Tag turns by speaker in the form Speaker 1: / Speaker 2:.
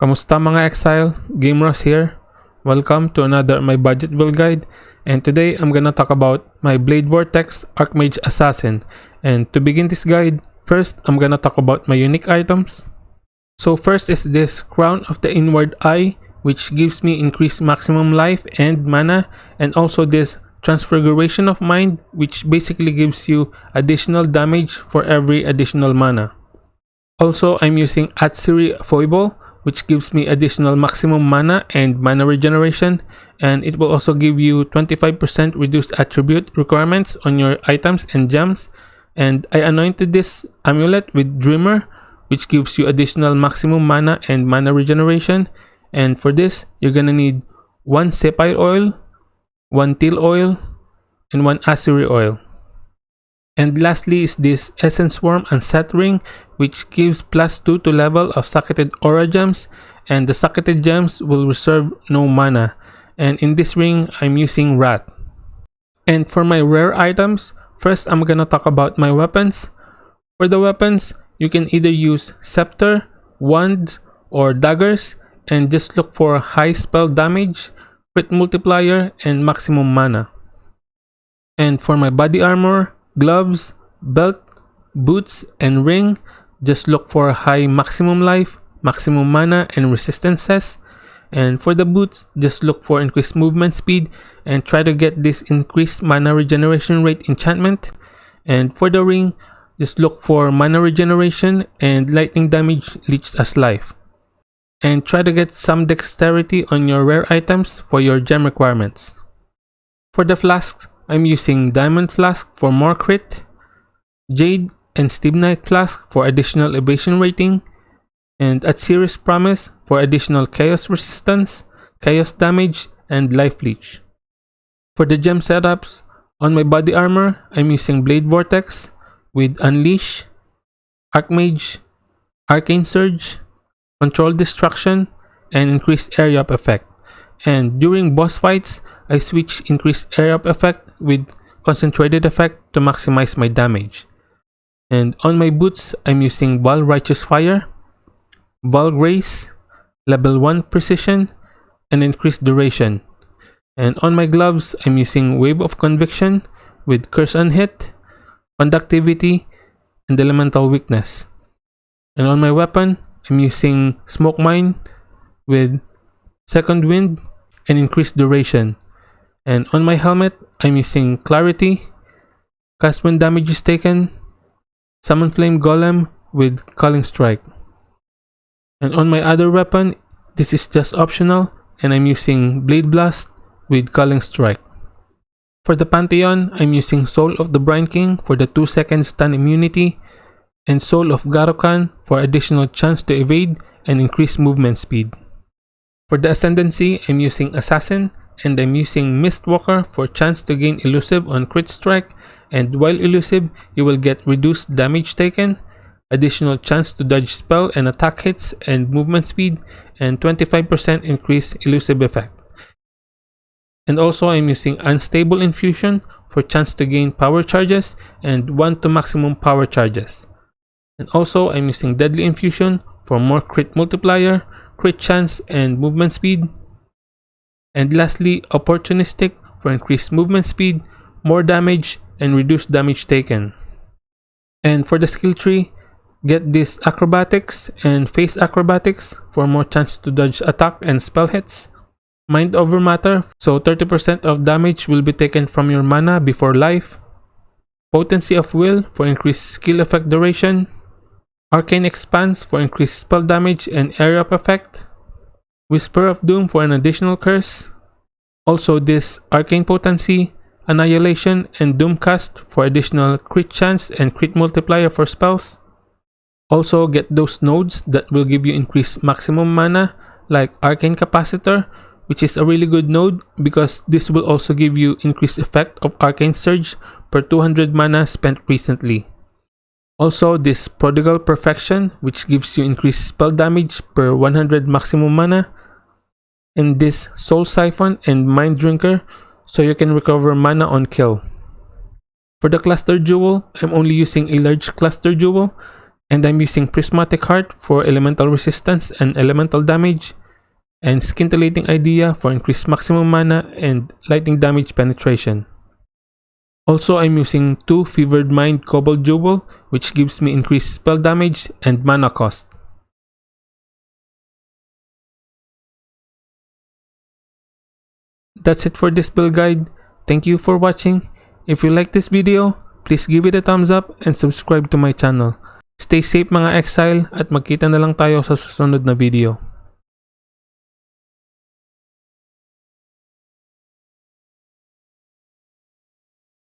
Speaker 1: Kamusta mga Exile? GameRoss here. Welcome to another my budget build guide, and today I'm gonna talk about my Blade Vortex Archmage Assassin. And to begin this guide, first I'm gonna talk about my unique items. So first is this Crown of the Inward Eye, which gives me increased maximum life and mana, and also this Transfiguration of Mind, which basically gives you additional damage for every additional mana. Also, I'm using Atsiri Foible, which gives me additional maximum mana and mana regeneration, and it will also give you 25% reduced attribute requirements on your items and gems. And I anointed this amulet with Dreamer, which gives you additional maximum mana and mana regeneration. And for this, you're gonna need 1 sapphire oil, 1 teal oil, and 1 Asiri oil. And lastly is this Essence Worm Unset Ring, which gives +2 to level of Socketed Aura Gems, and the Socketed Gems will reserve no mana. And in this ring, I'm using Rat. And for my rare items, first I'm gonna talk about my weapons. For the weapons, you can either use Scepter, Wands, or Daggers, and just look for high spell damage, crit multiplier, and maximum mana. And for my body armor, gloves, belt, boots, and ring, just look for high maximum life, maximum mana, and resistances. And for the boots, just look for increased movement speed and try to get this increased mana regeneration rate enchantment. And for the ring, just look for mana regeneration and lightning damage leeches as life. And try to get some dexterity on your rare items for your gem requirements. For the flasks, I'm using Diamond Flask for more crit, Jade and Stibnite Flask for additional evasion rating, and Atsiri's Promise for additional chaos resistance, chaos damage, and life leech. For the gem setups, on my body armor, I'm using Blade Vortex with Unleash, Archmage, Arcane Surge, Control Destruction, and Increased Area of Effect. And during boss fights, I switch Increased Area of Effect with Concentrated Effect to maximize my damage. And on my boots, I'm using Ball Righteous Fire, Ball Grace, Level 1 Precision, and Increased Duration. And on my gloves, I'm using Wave of Conviction with Curse on Hit, Conductivity, and Elemental Weakness. And on my weapon, I'm using Smoke Mine with Second Wind and Increased Duration. And on my helmet, I'm using Clarity, Cast when damage is taken, Summon Flame Golem with Culling Strike. And on my other weapon, this is just optional, and I'm using Blade Blast with Culling Strike. For the Pantheon, I'm using Soul of the Brine King for the 2-second stun immunity, and Soul of Garokan for additional chance to evade and increase movement speed. For the Ascendancy, I'm using Assassin, and I'm using Mistwalker for chance to gain elusive on crit strike, and while elusive, you will get reduced damage taken, additional chance to dodge spell and attack hits and movement speed, and 25% increase elusive effect. And also I'm using Unstable Infusion for chance to gain power charges and 1 to maximum power charges. And also I'm using Deadly Infusion for more crit multiplier, crit chance, and movement speed. And lastly, Opportunistic for increased movement speed, more damage, and reduced damage taken. And for the skill tree, get this Acrobatics and Face Acrobatics for more chance to dodge attack and spell hits. Mind over Matter, so 30% of damage will be taken from your mana before life. Potency of Will for increased skill effect duration. Arcane Expanse for increased spell damage and area of effect. Whisper of Doom for an additional curse. Also this Arcane Potency, Annihilation, and Doomcast for additional crit chance and crit multiplier for spells. Also get those nodes that will give you increased maximum mana, like Arcane Capacitor, which is a really good node because this will also give you increased effect of Arcane Surge per 200 mana spent recently. Also this Prodigal Perfection, which gives you increased spell damage per 100 maximum mana. And this Soul Siphon and Mind Drinker, so you can recover mana on kill. For the Cluster Jewel, I'm only using a large Cluster Jewel, And I'm using Prismatic Heart for elemental resistance and elemental damage, and Scintillating Idea for increased maximum mana and lightning damage penetration. Also, I'm using 2 Fevered Mind Cobalt Jewel, which gives me increased spell damage and mana cost. That's it for this build guide. Thank you for watching. If you like this video, please give it a thumbs up and subscribe to my channel. Stay safe mga exile at magkita na lang tayo sa susunod na video.